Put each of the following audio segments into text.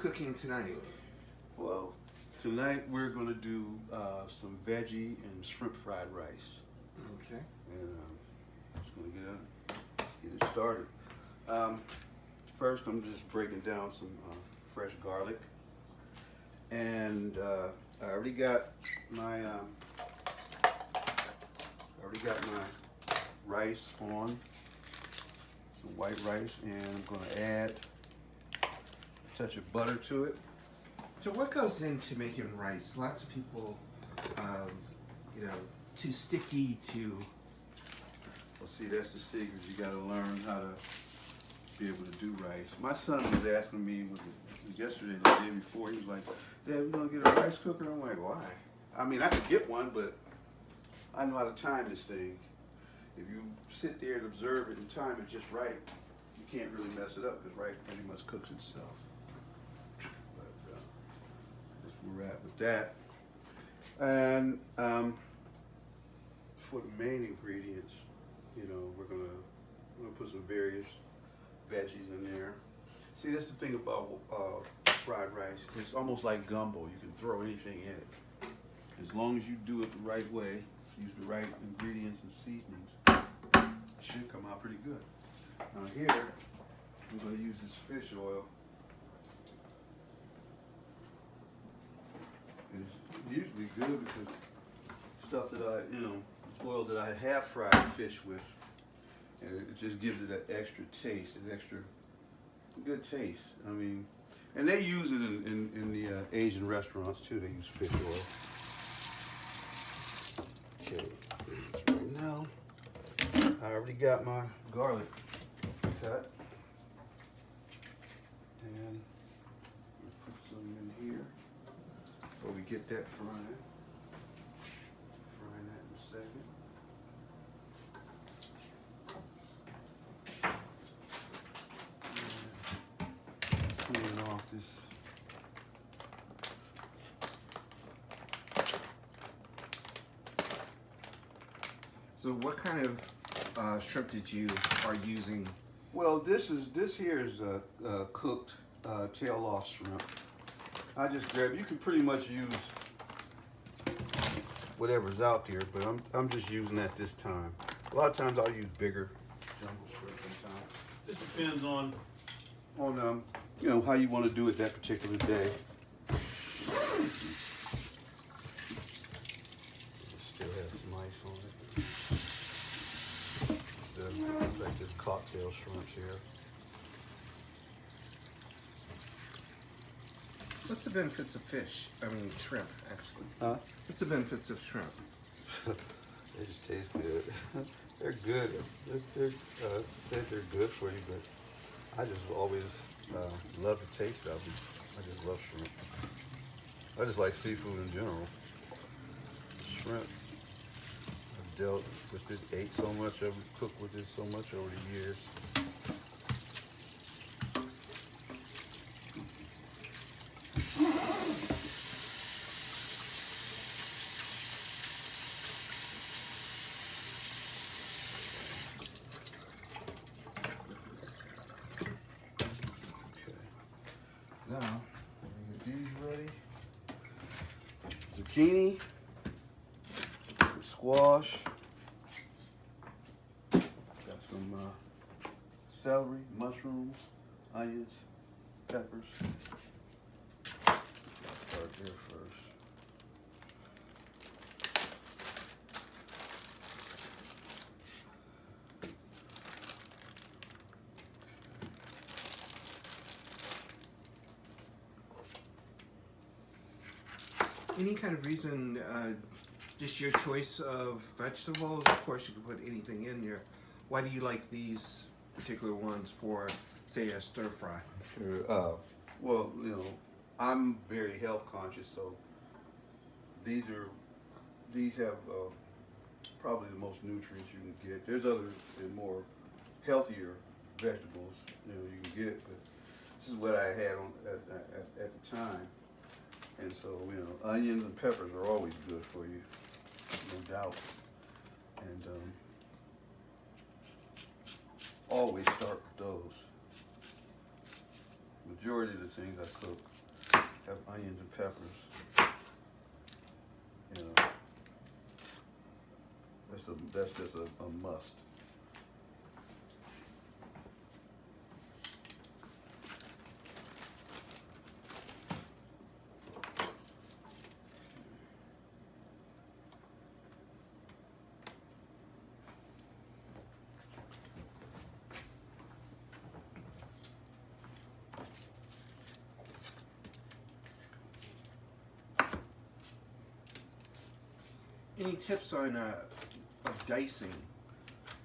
cooking tonight? Well, tonight we're going to do some veggie and shrimp fried rice. Okay. And just going to get it started. First, I'm just breaking down some fresh garlic. And I already got my rice on, some white rice, and I'm going to add a touch of butter to it. So what goes into making rice? Lots of people, too sticky, too. Well, see, that's the secret. You got to learn how to be able to do rice. My son was asking me, was it yesterday, the day before, he was like, Dad, we're going to get a rice cooker? I'm like, why? I mean, I could get one, but I know how to time this thing. If you sit there and observe it and time it just right, you can't really mess it up because rice pretty much cooks itself. But that's where we're at with that. And for the main ingredients, we're gonna put some various veggies in there. See, that's the thing about fried rice. It's almost like gumbo. You can throw anything in it. As long as you do it the right way, use the right ingredients and seasonings, it should come out pretty good. Now here, I'm going to use this fish oil. And it's usually good because stuff that oil that I have fried fish with, and it just gives it that extra taste, an extra good taste. I mean, and they use it in the Asian restaurants too. They use fish oil. Okay, right now, I already got my garlic cut. And put some in here before we get that frying. Frying that in a second. And clean off this. So what kind of shrimp are using? Well, this here is cooked tail off shrimp. I just grab. You can pretty much use whatever's out there, but I'm just using that this time. A lot of times I'll use bigger jumbo shrimp sometimes. This depends on how you want to do it that particular day. Still have some ice on it. Like this cocktail shrimps here. What's the benefits of shrimp, actually? Huh? What's the benefits of shrimp? They just taste good. They're good. They're said they're good for you, but I just always love the taste of them. I just love shrimp. I just like seafood in general. Shrimp. I've dealt with it, ate so much of it, cooked with it so much over the years. Now, let me get these ready. Zucchini, some squash, got some celery, mushrooms, onions, peppers. I'll start there first. Any kind of reason, just your choice of vegetables? Of course, you can put anything in there. Why do you like these particular ones for, say, a stir fry? Sure. Well, I'm very health conscious, so these have probably the most nutrients you can get. There's other and more healthier vegetables you can get, but this is what I had on at the time. And so, onions and peppers are always good for you, no doubt. And always start with those. Majority of the things I cook have onions and peppers. You know, that's just a must. Any tips on of dicing?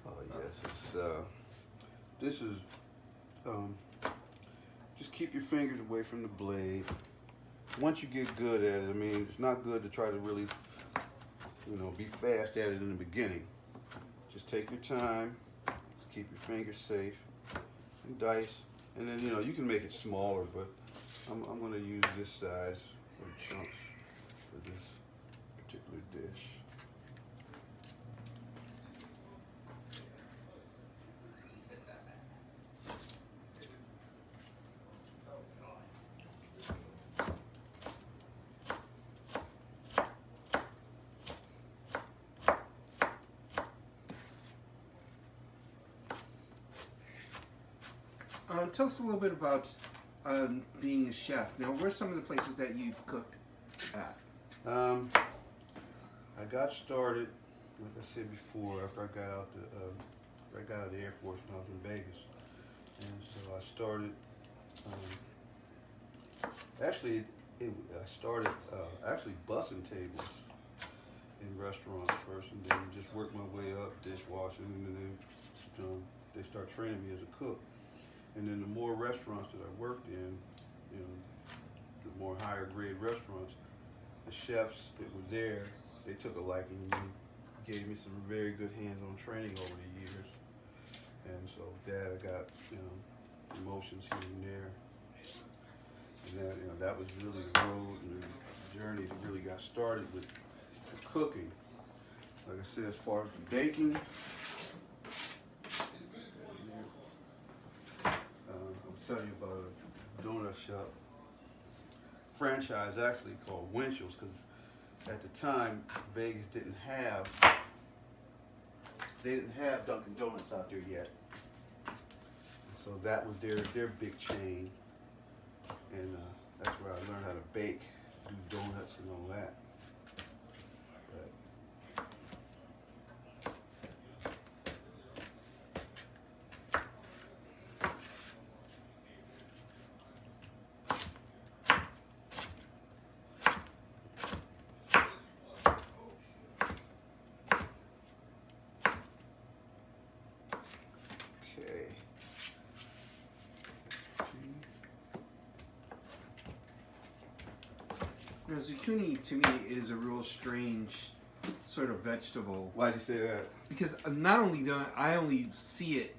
Oh yes, this is just keep your fingers away from the blade. Once you get good at it, I mean, it's not good to try to really, be fast at it in the beginning. Just take your time, just keep your fingers safe, and dice. And then, you can make it smaller, but I'm going to use this size for chunks for this particular dish. Tell us a little bit about being a chef. Now, where's some of the places that you've cooked at? I got started, like I said before, after I got out of the Air Force when I was in Vegas, and so I started. I started actually bussing tables in restaurants first, and then just worked my way up, dishwashing, and then they start training me as a cook. And then the more restaurants that I worked in, the more higher grade restaurants, the chefs that were there, they took a liking to me, gave me some very good hands-on training over the years. And so with that, I got, promotions here and there. And that was really the road and the journey that really got started with cooking. Like I said, as far as the baking, I was telling you about a donut shop franchise actually called Winchell's, because at the time Vegas didn't have Dunkin' Donuts out there yet. So that was their big chain, and that's where I learned how to bake, do donuts and all that. Now, zucchini to me is a real strange sort of vegetable. Why do you say that? Because not only do I only see it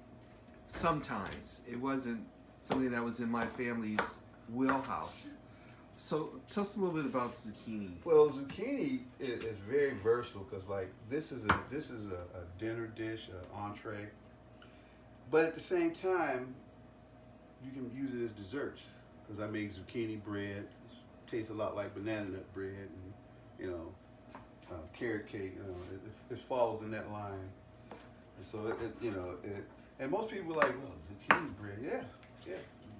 sometimes. It wasn't something that was in my family's wheelhouse. So tell us a little bit about zucchini. Well, zucchini is very versatile, because like this is a dinner dish, an entree, but at the same time you can use it as desserts, because I make zucchini bread. Tastes a lot like banana nut bread, and carrot cake. It follows in that line, and so and most people are like, well, zucchini bread, yeah, you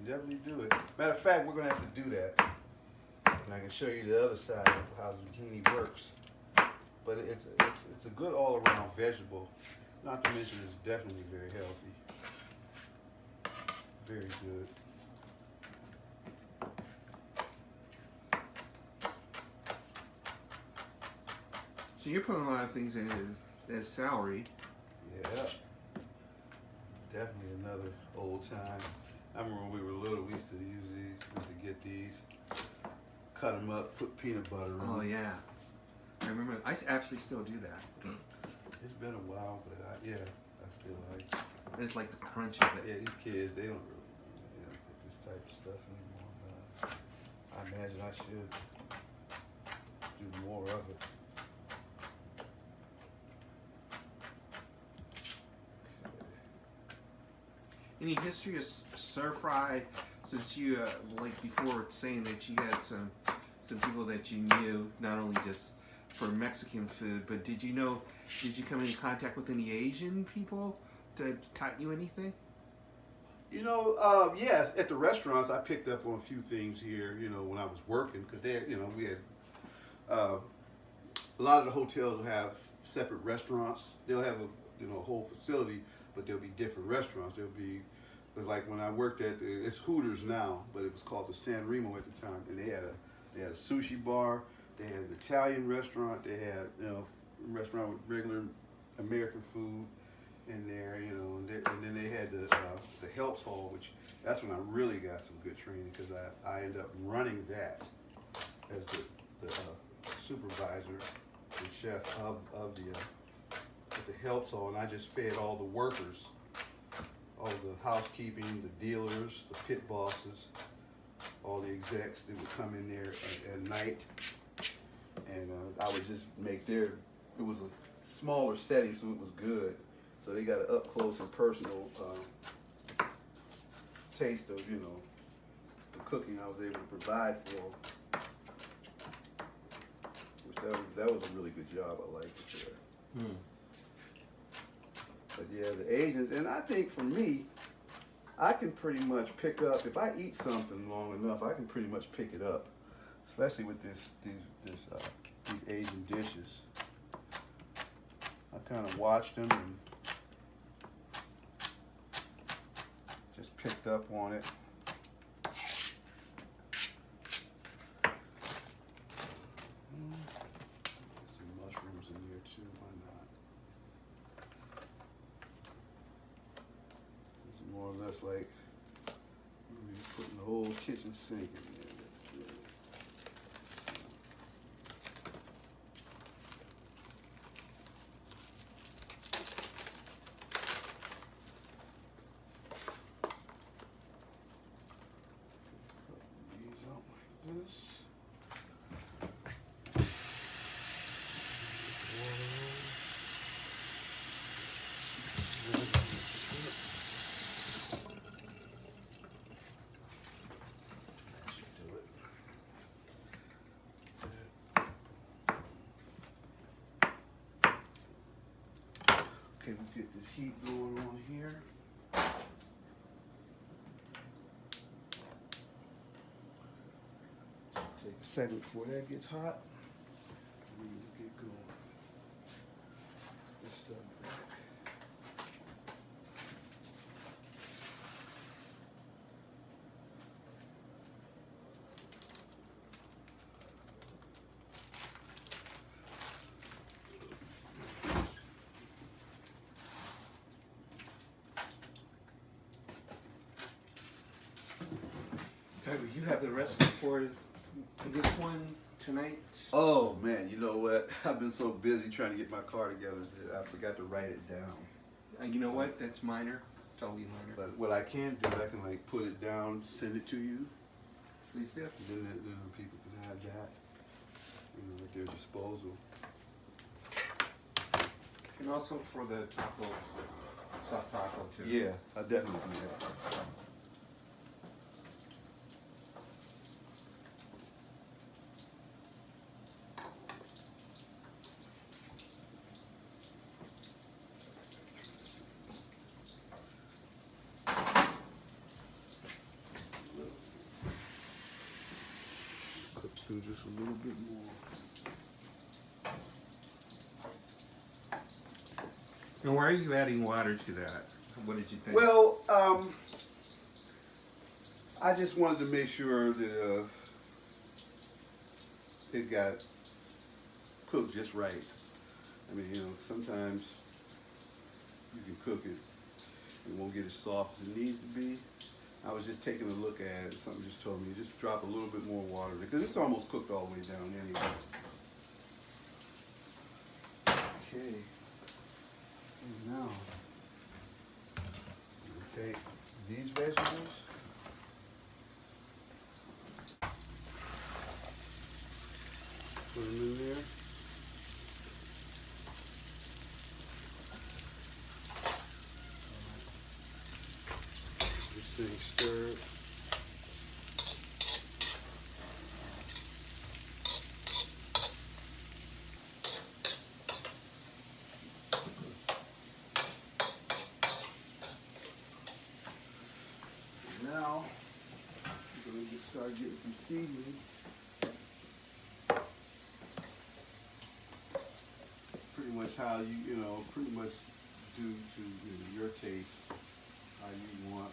definitely do it. Matter of fact, we're gonna have to do that, and I can show you the other side of how zucchini works. But it's a good all-around vegetable. Not to mention it's definitely very healthy, very good. So you're putting a lot of things in it. There's celery. Yeah, definitely another old time. I remember when we were little, we used to use these. We used to get these, cut them up, put peanut butter in them. Oh yeah, I remember. I actually still do that. It's been a while, but I still like it. It's like the crunch of it. Yeah, these kids, they don't get this type of stuff anymore. I imagine I should do more of it. Any history of stir fry since you like before saying that you had some people that you knew, not only just for Mexican food, but did you come in contact with any Asian people that taught you anything? You know, yes, at the restaurants I picked up on a few things here, you know, when I was working, because we had, a lot of the hotels will have separate restaurants. They'll have a whole facility, but there'll be different restaurants. It was like when I worked it's Hooters now, but it was called the San Remo at the time, and they had a sushi bar, they had an Italian restaurant, they had, a restaurant with regular American food in there, and then they had the Helps Hall, which that's when I really got some good training, because I ended up running that as the supervisor and chef of the Helps Hall, and I just fed all the workers, all the housekeeping, the dealers, the pit bosses, all the execs that would come in there at night, and I would just make it was a smaller setting, so it was good. So they got an up close and personal taste of, the cooking I was able to provide for them. Which that was a really good job. I liked it there. But yeah, the Asians, and I think for me, I can pretty much pick up, if I eat something long enough, I can pretty much pick it up, especially with these Asian dishes. I kind of watched them and just picked up on it. Some mushrooms in here too, why not? It's more or less like putting the whole kitchen sink in there. Okay, let's get this heat going on here. Take a second before that gets hot. And then we'll get going. This stuff back. You have the recipe for this one tonight? Oh man, you know what? I've been so busy trying to get my car together that I forgot to write it down. You know what? That's minor. Totally minor. But what I can do, I can like put it down, send it to you. Please do. Then people can have that, at their disposal. And also for the taco, soft taco too. Yeah, I definitely do that. Do just a little bit more. And why are you adding water to that? What did you think? Well, I just wanted to make sure that it got cooked just right. I mean, sometimes you can cook it, it won't get as soft as it needs to be. I was just taking a look at it. Something just told me just drop a little bit more water because it's almost cooked all the way down anyway. Okay. And now we take these vegetables. Put them in there. This thing stirred. start getting some seasoning. Pretty much how you know, pretty much do to your taste, how you want.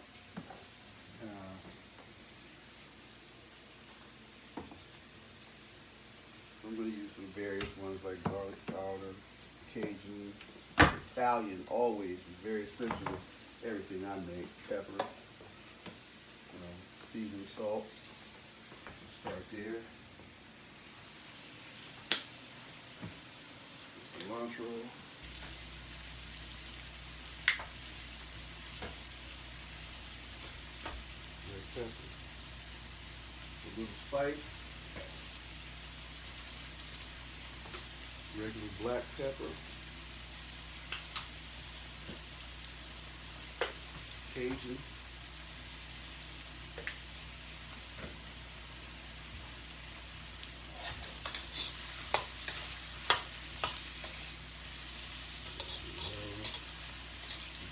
I'm going to use some various ones like garlic powder, Cajun, Italian, always is very essential with everything I make. Pepper, seasoning, salt. Start there. Cilantro. Red pepper. A little spice. Regular black pepper. Cajun.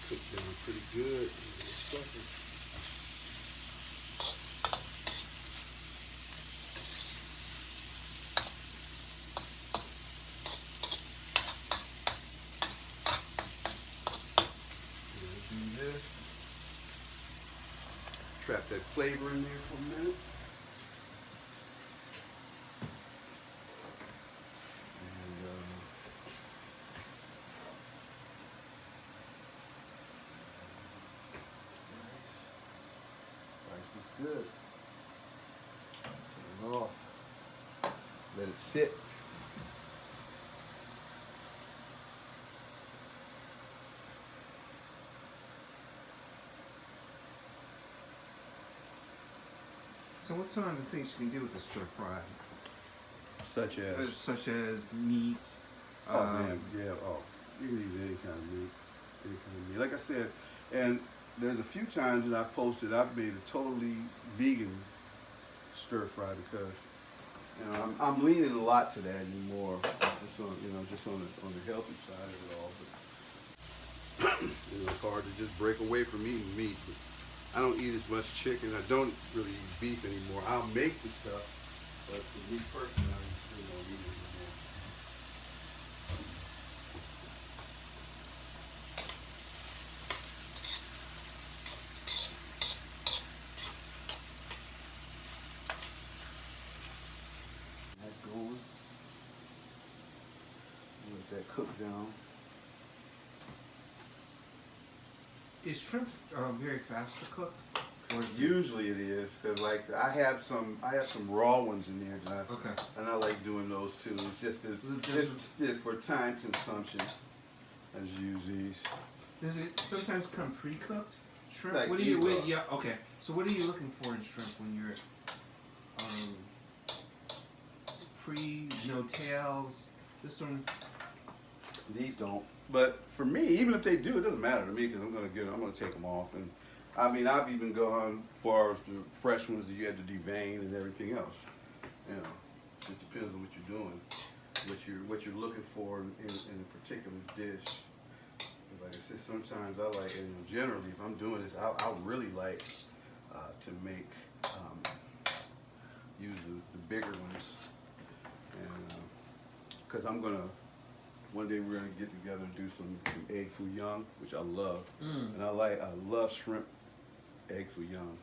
Cook down pretty good. Do this. Trap that flavor in there for a minute. Good. Turn it off. Let it sit. So what's some of the things you can do with the stir fry? Such as meat. Oh man, yeah. Oh, you can use any kind of meat. Any kind of meat. Like I said, and there's a few times that I posted I've made a totally vegan stir fry because I'm leaning a lot to that anymore. Just on the healthy side of it all. But it's hard to just break away from eating meat. But I don't eat as much chicken. I don't really eat beef anymore. I'll make the stuff, but for me personally, I just really don't eat it anymore. That going. Let that cook down. Is shrimp very fast to cook? Or is it- Usually it is, cause like I have some raw ones in there, that Okay. and I like doing those too. It's just it's for time consumption. I just use these. Does it sometimes come pre-cooked shrimp? Like What do you? either. Yeah. Okay. So what are you looking for in shrimp when you're no tails? This one. These don't. But for me, even if they do, it doesn't matter to me because I'm gonna take them off. And I mean, I've even gone far as the fresh ones that you had to devein and everything else. You know, it just depends on what you're doing, what you're looking for in a particular dish. Like I said, sometimes I like, and generally, if I'm doing this, I really like to make use the bigger ones, and because one day we're gonna get together and do some egg foo young, which I love, and I love shrimp egg foo young.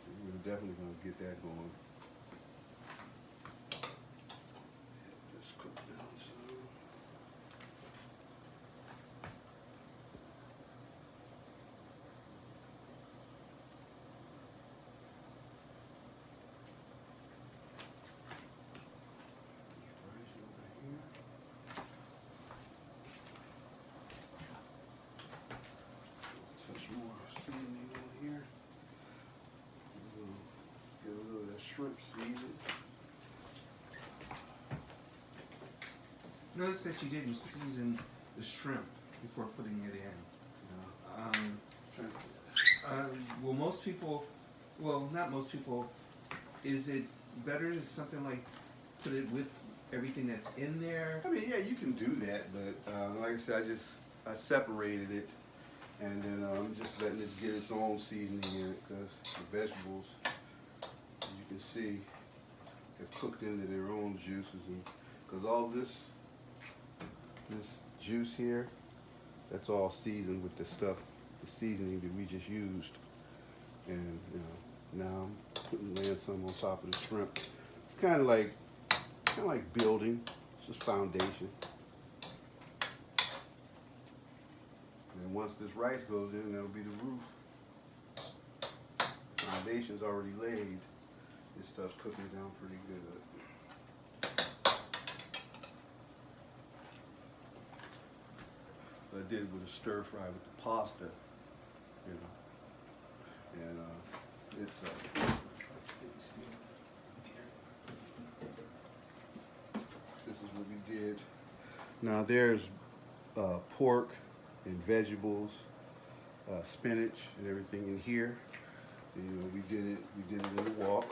So we're definitely gonna get that going. Let's cook down some. Rice over here. Touch more seasoning on here. Get a little of that shrimp seasoning. Notice that you didn't season the shrimp before putting it in. Well, most people, well, not most people. Is it better to something like put it with everything that's in there? I mean, yeah, you can do that, but like I said, I separated it, and then I'm just letting it get its own seasoning in it because the vegetables can see have cooked into their own juices, and because all this juice here, that's all seasoned with the stuff, the seasoning that we just used. And now I'm laying some on top of the shrimp. It's kind of like building. It's just foundation. And once this rice goes in, that'll be the roof. Foundation's already laid. This stuff's cooking down pretty good. So I did it with a stir fry with the pasta, you know. And it's this is what we did. Now there's pork and vegetables, spinach and everything in here. And, you know, we did it in the wok.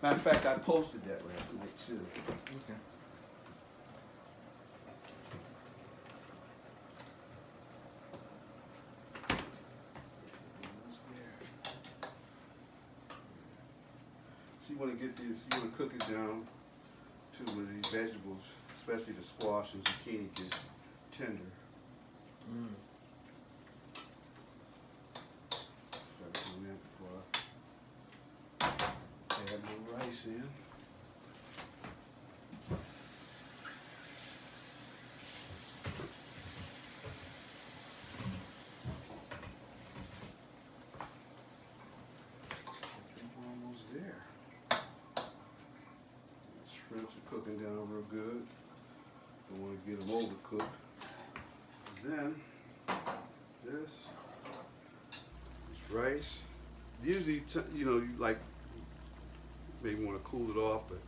Matter of fact, I posted that last night too. Okay. So you want to get these, you want to cook it down to where these vegetables, especially the squash and zucchini, get tender. Mm. Start doing that before I add more rice in. We're almost there. The shrimps are cooking down real good. Don't want to get them overcooked. And then this rice. Usually, you know, you like maybe want to cool it off, but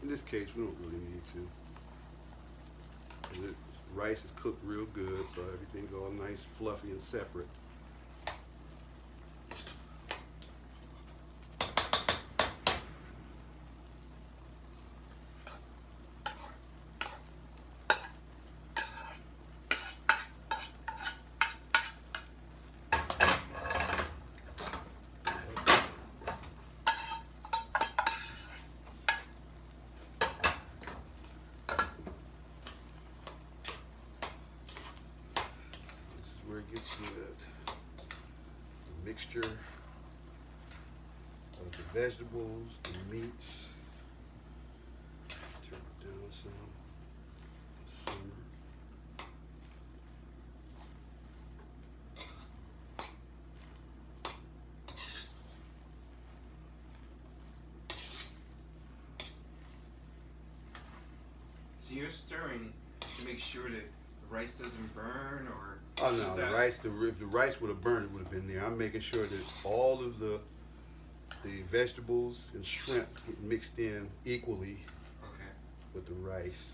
in this case, we don't really need to. The rice is cooked real good, so everything's all nice, fluffy, and separate. Where it gets good. The mixture of the vegetables, the meats. Turn it down some. Simmer. So you're stirring to make sure that the rice doesn't burn, or Oh no, is the that- rice. If the rice would have burned, it would have been there. I'm making sure that all of the vegetables and shrimp get mixed in equally Okay. with the rice.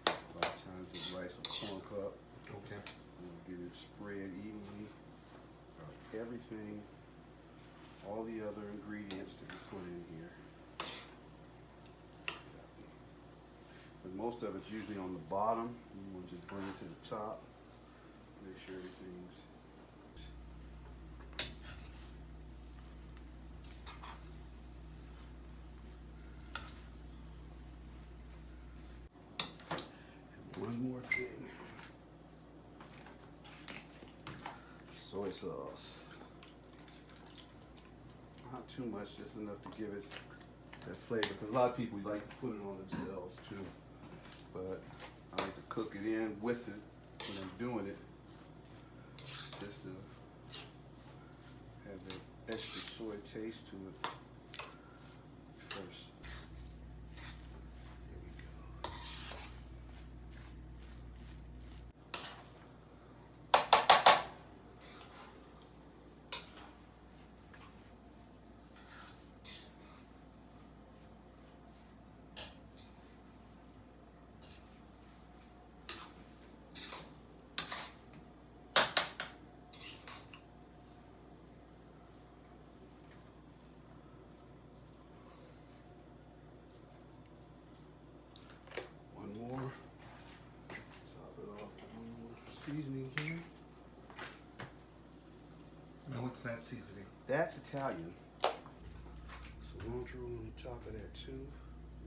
A lot of times the rice will clunk up. Okay. And get it spread evenly. Everything, all the other ingredients that we put in here. But most of it's usually on the bottom. You want to just bring it to the top. Make sure everything's and one more thing. Soy sauce. Not too much, just enough to give it that flavor. Because a lot of people like to put it on themselves too. But I like to cook it in with it when I'm doing it. Just to have that extra soy taste to it first. There we go. seasoning here. Now, what's that seasoning? That's Italian. Cilantro on the top of that too.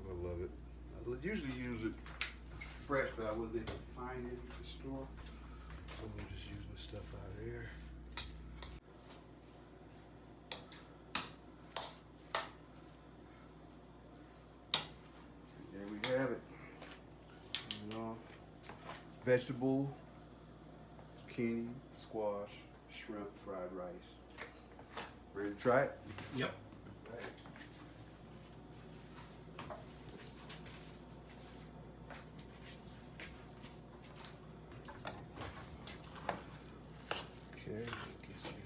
I love it. I usually use it fresh, but I wasn't able to find it at the store. So we're just using the stuff out of there. And there we have it. You know, vegetable, zucchini, squash, shrimp fried rice. Ready to try it? Yep. Right. Okay, get you.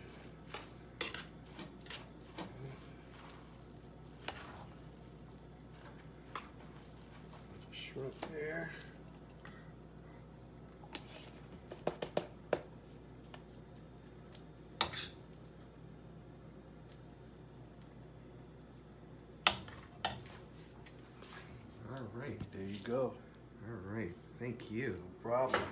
Little shrimp there. All right. There you go. All right. Thank you. No problem.